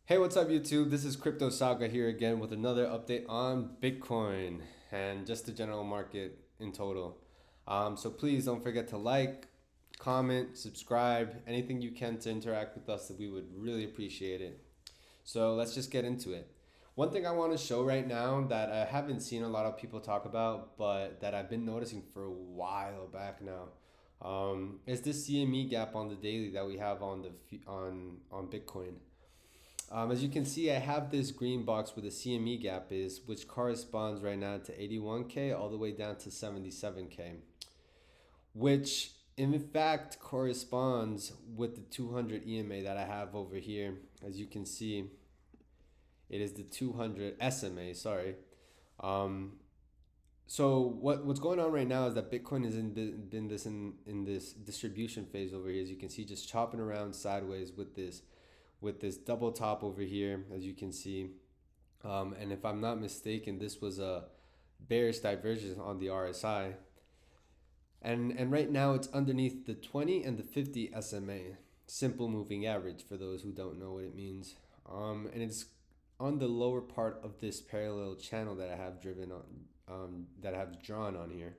Hey, what's up, YouTube? This is Crypto Saga here again with another update on Bitcoin and just the general market in total. So please don't forget to like, comment, subscribe, anything you can to interact with us, that we would really appreciate it. So let's just get into it. One thing I want to show right now that I haven't seen a lot of people talk about, but that I've been noticing for a while back now, is this CME gap on the daily that we have on on Bitcoin. As you can see, I have this green box where the CME gap is, which corresponds right now to 81K all the way down to 77K, which in fact corresponds with the 200 EMA that I have over here. As you can see, it is the 200 SMA, sorry. Um, so what's going on right now is that Bitcoin is in this distribution phase over here. As you can see, just chopping around sideways with this double top over here, as you can see. And if I'm not mistaken, this was a bearish divergence on the RSI. And right now it's underneath the 20 and the 50 SMA, simple moving average for those who don't know what it means. And it's on the lower part of this parallel channel that I have that I have drawn on here.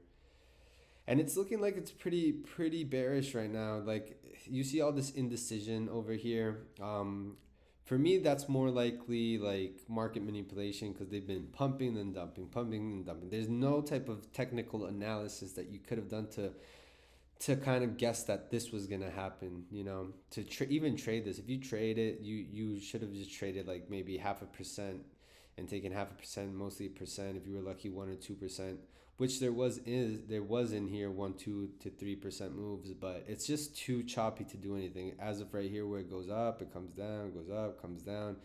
And it's looking like it's pretty bearish right now. Like, you see all this indecision over here. For me, that's more likely like market manipulation, because they've been pumping and dumping, pumping and dumping. There's no type of technical analysis that you could have done to kind of guess that this was gonna happen. To even trade this. If you trade it, you should have just traded like maybe 0.5% and taken 0.5%, mostly a percent. If you were lucky, 1 or 2%, which there was in here 1, 2 to 3% moves, but it's just too choppy to do anything. As of right here, where it goes up, it comes down, goes up, comes down,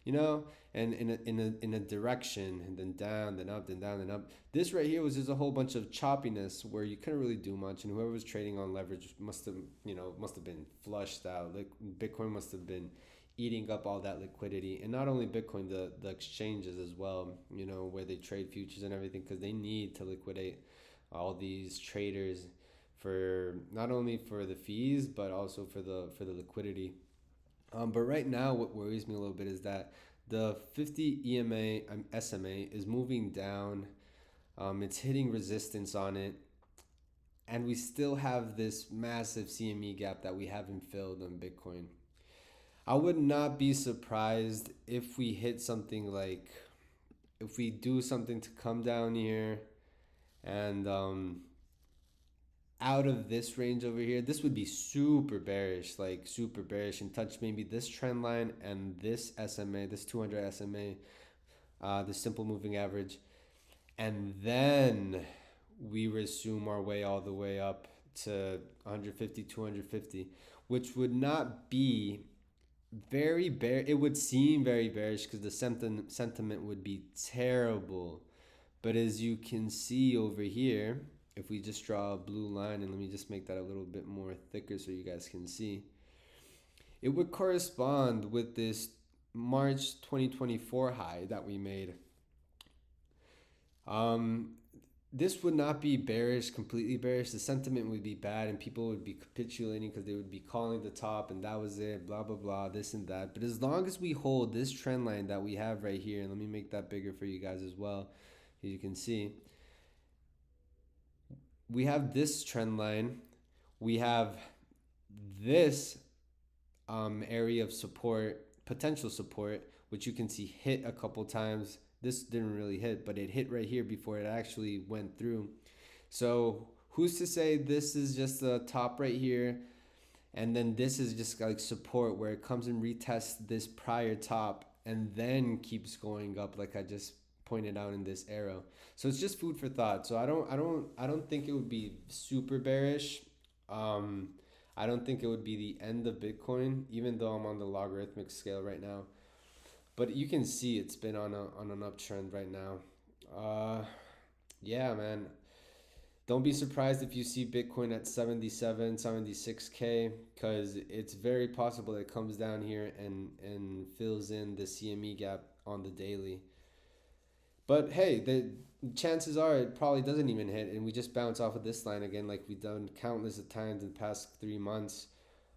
you know, and in a direction, and then down, then up, then down, then up. This right here was just a whole bunch of choppiness where you couldn't really do much, and whoever was trading on leverage must have been flushed out. Like, Bitcoin must have been eating up all that liquidity. And not only Bitcoin, the exchanges as well, where they trade futures and everything, because they need to liquidate all these traders, for not only for the fees but also for the liquidity. But right now, what worries me a little bit is that the 50 EMA SMA is moving down. It's hitting resistance on it, and we still have this massive CME gap that we haven't filled on Bitcoin. I would not be surprised if we hit something like, if we do something to come down here and out of this range over here. This would be super bearish, like super bearish, and touch maybe this trend line and this SMA, this 200 SMA, the simple moving average. And then we resume our way all the way up to 150, 250, which would not be very bear. It would seem very bearish because the sentiment would be terrible. But as you can see over here, if we just draw a blue line, and let me just make that a little bit more thicker so you guys can see, it would correspond with this March 2024 high that we made. Um, this would not be bearish, completely bearish. The sentiment would be bad, and people would be capitulating because they would be calling the top, and that was it, blah, blah, blah, this and that. But as long as we hold this trend line that we have right here, and let me make that bigger for you guys as well, as you can see, we have this trend line, we have this area of support, potential support, which you can see hit a couple times. This didn't really hit, but it hit right here before it actually went through. So who's to say this is just the top right here, and then this is just like support where it comes and retests this prior top and then keeps going up, like I just pointed out in this arrow. So it's just food for thought. So I don't think it would be super bearish. um I don't think it would be the end of Bitcoin, even though I'm on the logarithmic scale right now. But you can see it's been on an uptrend right now. Yeah, man. Don't be surprised if you see Bitcoin at 77, 76K, because it's very possible it comes down here and fills in the CME gap on the daily. But hey, the chances are it probably doesn't even hit, and we just bounce off of this line again, like we've done countless of times in the past 3 months.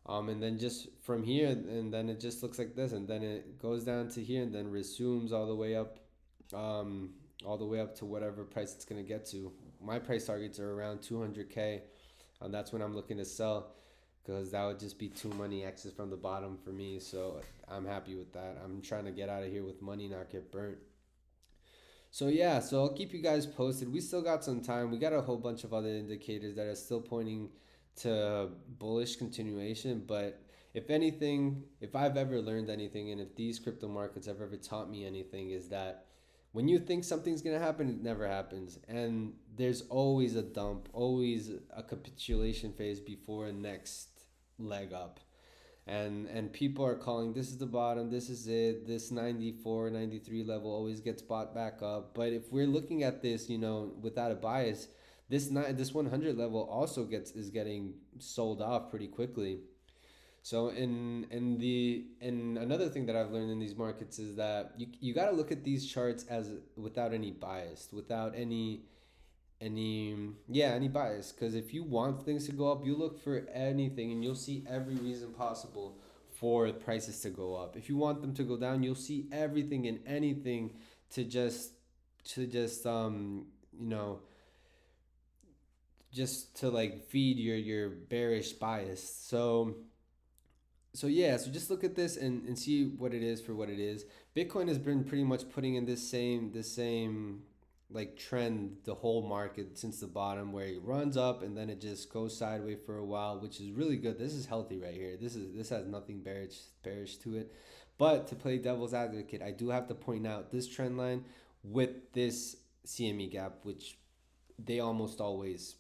And then just from here, and then it just looks like this, and then it goes down to here, and then resumes all the way up, um, all the way up to whatever price it's gonna get to. My price targets are around 200K, and that's when I'm looking to sell, because that would just be too many X's from the bottom for me. So I'm happy with that. I'm trying to get out of here with money, not get burnt. So yeah, so I'll keep you guys posted. We still got some time. We got a whole bunch of other indicators that are still pointing to bullish continuation. But if anything, if I've ever learned anything, and if these crypto markets have ever taught me anything, is that when you think something's gonna happen, it never happens. And there's always a dump, always a capitulation phase before a next leg up. And people are calling this is the bottom, this is it, this 94, 93 level always gets bought back up. But if we're looking at this, without a bias, this 100 level also gets is getting sold off pretty quickly. So in another thing that I've learned in these markets is that you got to look at these charts as without any bias, without any bias, because if you want things to go up, you look for anything and you'll see every reason possible for prices to go up. If you want them to go down, you'll see everything and anything to just you know just to like feed your bearish bias. So yeah, so just look at this and see what it is for what it is. Bitcoin has been pretty much putting in this same like trend the whole market since the bottom, where it runs up and then it just goes sideways for a while, which is really good. This is healthy right here. This has nothing bearish to it. But to play devil's advocate, I do have to point out this trend line with this CME gap, which they almost always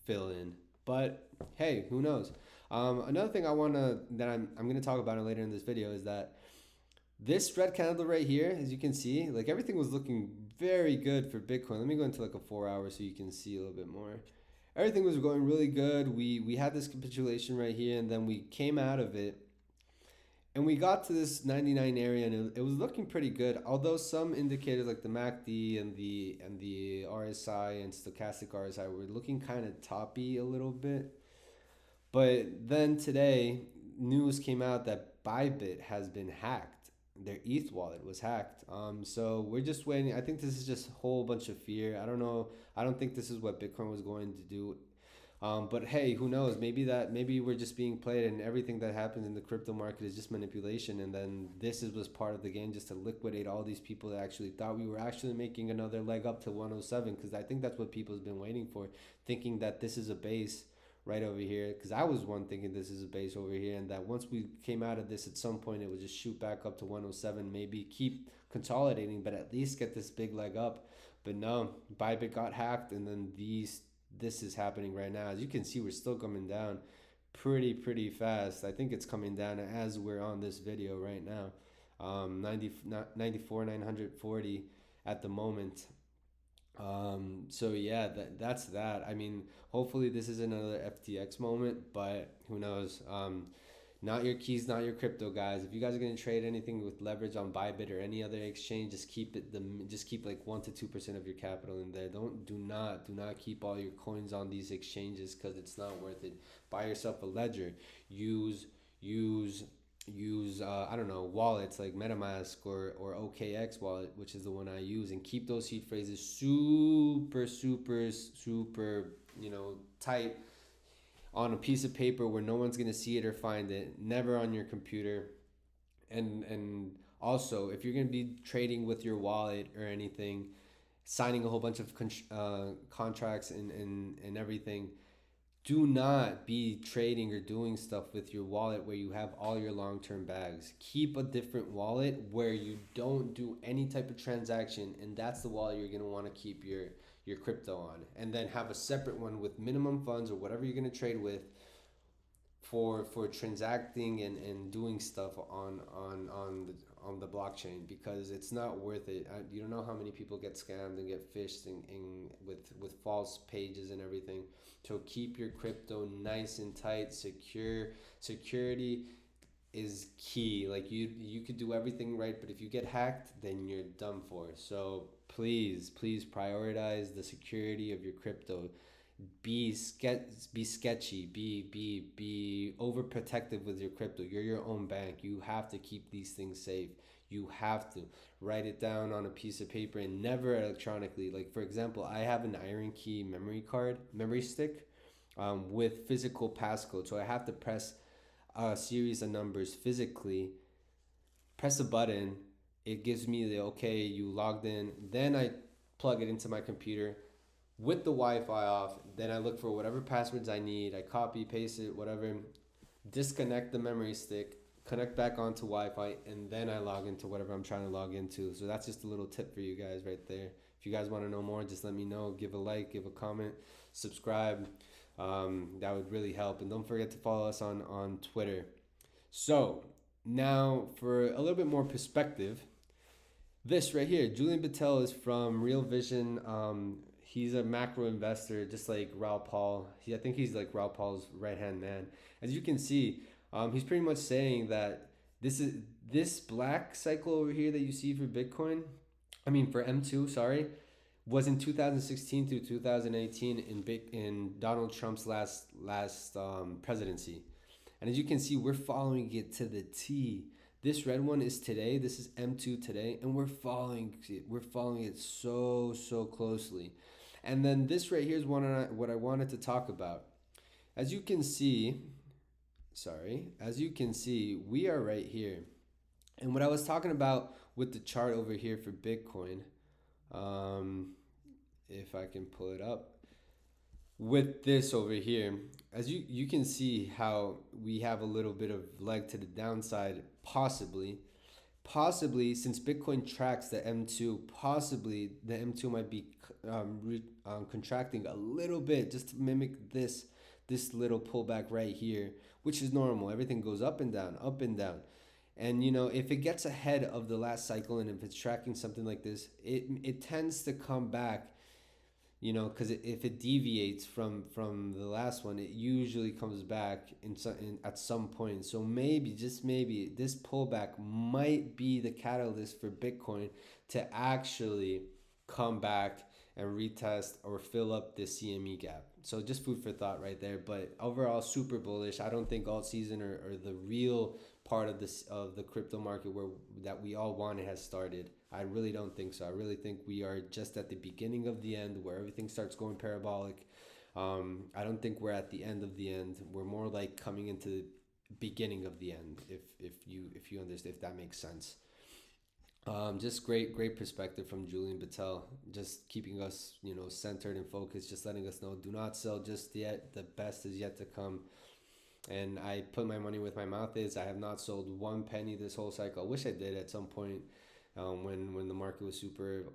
fill in. But hey, who knows? Another thing I'm gonna talk about it later in this video is that this red candle right here, as you can see, like everything was looking very good for Bitcoin. Let me go into like a 4 hour so you can see a little bit more. Everything was going really good. We had this capitulation right here, and then we came out of it, and we got to this 99 area, and it was looking pretty good. Although some indicators like the MACD and the RSI and stochastic RSI were looking kind of toppy a little bit. But then today, news came out that Bybit has been hacked. Their ETH wallet was hacked. So we're just waiting. I think this is just a whole bunch of fear. I don't know. I don't think this is what Bitcoin was going to do. But hey, who knows? Maybe we're just being played, and everything that happens in the crypto market is just manipulation. And then was part of the game, just to liquidate all these people that actually thought we were actually making another leg up to 107. Because I think that's what people's been waiting for, thinking that this is a base right over here, because I was one thinking this is a base over here, and that once we came out of this at some point it would just shoot back up to 107, maybe keep consolidating, but at least get this big leg up. But no, Bybit got hacked, and then this is happening right now. As you can see, we're still coming down pretty fast. I think it's coming down as we're on this video right now. 94 940 at the moment. So yeah, that's that. I mean, hopefully this is another FTX moment, but who knows? Not your keys, not your crypto, guys. If you guys are gonna trade anything with leverage on Bybit or any other exchange, just keep like 1 to 2% of your capital in there. Do not keep all your coins on these exchanges, because it's not worth it. Buy yourself a ledger. Use I don't know, wallets like MetaMask or OKX wallet, which is the one I use, and keep those seed phrases super tight on a piece of paper where no one's gonna see it or find it. Never on your computer. And also, if you're gonna be trading with your wallet or anything, signing a whole bunch of contracts and everything, do not be trading or doing stuff with your wallet where you have all your long-term bags. Keep a different wallet where you don't do any type of transaction, and that's the wallet you're going to want to keep your crypto on. And then have a separate one with minimum funds or whatever you're going to trade with for transacting and doing stuff on the blockchain, because it's not worth it. You don't know how many people get scammed and get phished with false pages and everything. So keep your crypto nice and tight, secure. Security is key. Like you could do everything right, but if you get hacked, then you're done for. So please prioritize the security of your crypto. Be sketchy. Be overprotective with your crypto. You're your own bank. You have to keep these things safe. You have to write it down on a piece of paper and never electronically. Like for example, I have an Iron Key memory stick, with physical passcode. So I have to press a series of numbers physically, press a button, it gives me the okay, you logged in. Then I plug it into my computer with the Wi-Fi off. Then I look for whatever passwords I need. I copy, paste it, whatever. Disconnect the memory stick, connect back onto Wi-Fi, and then I log into whatever I'm trying to log into. So that's just a little tip for you guys right there. If you guys want to know more, just let me know. Give a like, give a comment, subscribe. That would really help. And don't forget to follow us on Twitter. So now for a little bit more perspective, this right here, Julian Patel is from Real Vision. He's a macro investor, just like Raoul Paul. I think he's like Raoul Paul's right hand man. As you can see, he's pretty much saying that this black cycle over here that you see for Bitcoin, I mean for M2, sorry, was in 2016 through 2018 in Donald Trump's last presidency. And as you can see, we're following it to the T. This red one is today. This is M2 today, and we're following it. We're following it so closely. And then this right here is what I wanted to talk about. As you can see, we are right here. And what I was talking about with the chart over here for Bitcoin, if I can pull it up, with this over here, as you can see how we have a little bit of leg to the downside, possibly since Bitcoin tracks the M2, possibly the M2 might be contracting a little bit just to mimic this little pullback right here, which is normal. Everything goes up and down, up and down. And if it gets ahead of the last cycle, and if it's tracking something like this, it tends to come back, because if it deviates from the last one, it usually comes back at some point. So maybe, just maybe, this pullback might be the catalyst for Bitcoin to actually come back and retest or fill up the CME gap. So just food for thought right there. But overall, super bullish. I don't think alt season or the real part of the crypto market that we all wanted has started. I really don't think so. I really think we are just at the beginning of the end, where everything starts going parabolic. I don't think we're at the end of the end. We're more like coming into the beginning of the end, if you understand, if that makes sense. Just great perspective from Julian Patel, just keeping us centered and focused, just letting us know, do not sell just yet. The best is yet to come. And I put my money where my mouth is. I have not sold one penny this whole cycle. I wish I did at some point, when the market was super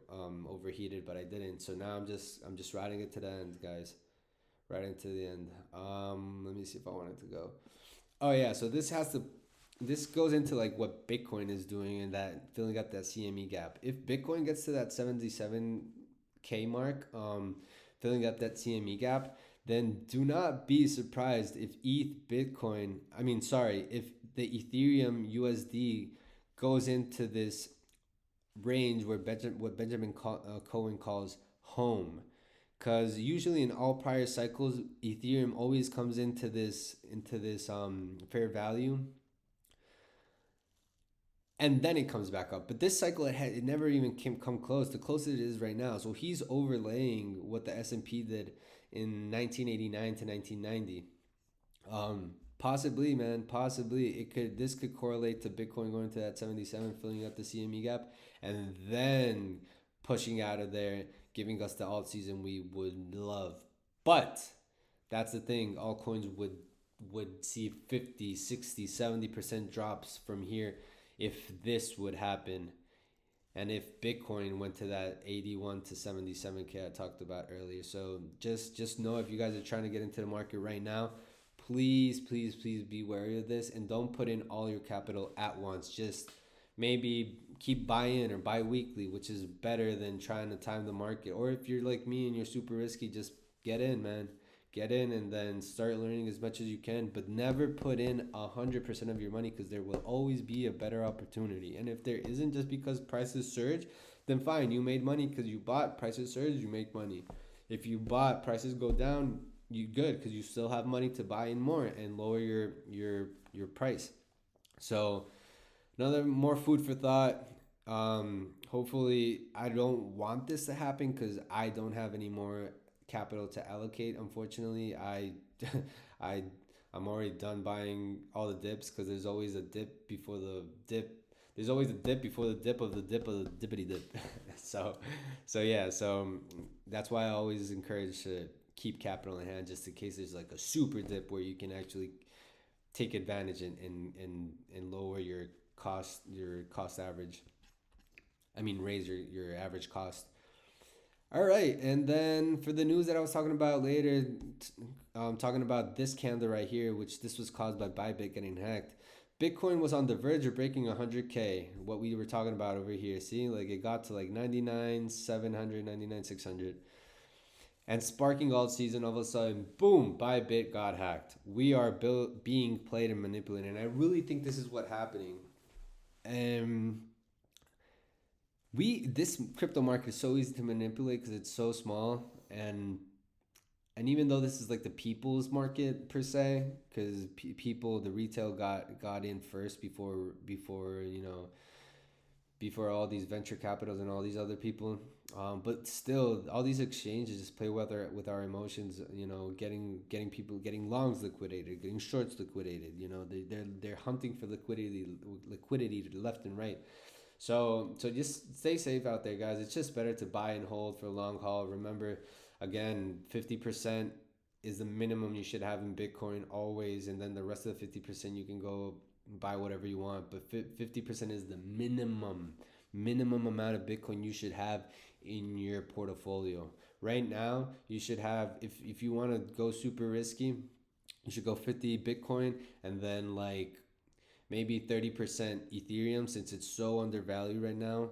overheated, but I didn't. So now I'm just riding it to the end, guys. Riding to the end. Let me see if I wanted to go. Oh yeah, so this goes into like what Bitcoin is doing, and that filling up that CME gap. If Bitcoin gets to that 77K mark, filling up that CME gap, then do not be surprised if if the Ethereum USD goes into this range where what Benjamin Cohen calls home. Because usually in all prior cycles, Ethereum always comes into this fair value, and then it comes back up. But this cycle, it never even come close. The closest it is right now. So he's overlaying what the S&P did in 1989 to 1990. Possibly, man, possibly this could correlate to Bitcoin going to that 77, filling up the CME gap, and then pushing out of there, giving us the alt season we would love. But that's the thing, altcoins would see 50, 60, 70% drops from here if this would happen. And if Bitcoin went to that 81 to 77K I talked about earlier. So just know, if you guys are trying to get into the market right now, please be wary of this, and don't put in all your capital at once. Just maybe keep buying or buy weekly, which is better than trying to time the market. Or if you're like me and you're super risky, just get in, man. Get in and then start learning as much as you can, but never put in 100% of your money, because there will always be a better opportunity. And if there isn't, just because prices surge, then fine, you made money because you bought. Prices surge, you make money. if you bought, prices go down, you good because you still have money to buy in more and lower your price. So another more food for thought. Hopefully, I don't want this to happen because I don't have any more capital to allocate. Unfortunately, I, I'm already done buying all the dips because there's always a dip before the dip. There's always a dip before the dip of the dip of the dippity dip. so, so that's why I always encourage to keep capital in hand just in case there's like a super dip where you can actually take advantage and lower your cost average. I mean, raise your average cost. All right, and then for the news that I was talking about later, talking about this candle right here, which this was caused by Bybit getting hacked. Bitcoin was on the verge of breaking 100K. What we were talking about over here, see, like it got to like 99,700, 99,600, and sparking alt season. All of a sudden, boom! Bybit got hacked. We are being played and manipulated, and I really think this is what's happening. Um, this crypto market is so easy to manipulate because it's so small, and even though this is like the people's market per se, because people, the retail got in first before before all these venture capitals and all these other people. But still, all these exchanges just play with our emotions. Getting people, getting longs liquidated, getting shorts liquidated. They're hunting for liquidity left and right. So just stay safe out there, guys. It's just better to buy and hold for a long haul. Remember, again, 50% is the minimum you should have in Bitcoin always, and then the rest of the 50% you can go buy whatever you want. But 50% is the minimum amount of Bitcoin you should have in your portfolio. Right now, you should have, if you want to go super risky, you should go 50 Bitcoin and then like maybe 30% Ethereum since it's so undervalued right now.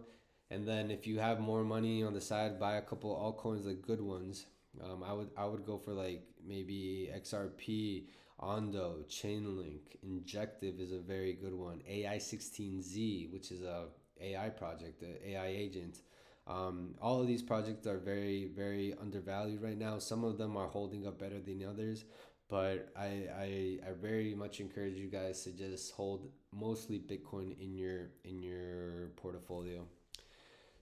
And then if you have more money on the side, buy a couple altcoins, like good ones. I would go for like maybe XRP, Ondo, Chainlink, Injective is a very good one. AI16Z, which is a AI project, an AI agent. All of these projects are very, very undervalued right now. Some of them are holding up better than others, but I very much encourage you guys to just hold mostly Bitcoin in your portfolio.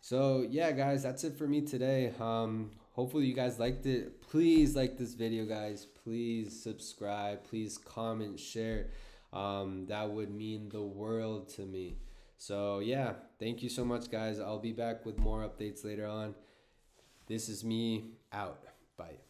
So yeah, guys, that's it for me today. Hopefully you guys liked it. Please like this video, guys. Please subscribe. Please comment, share. That would mean the world to me. So yeah, thank you so much, guys. I'll be back with more updates later on. This is me out. Bye.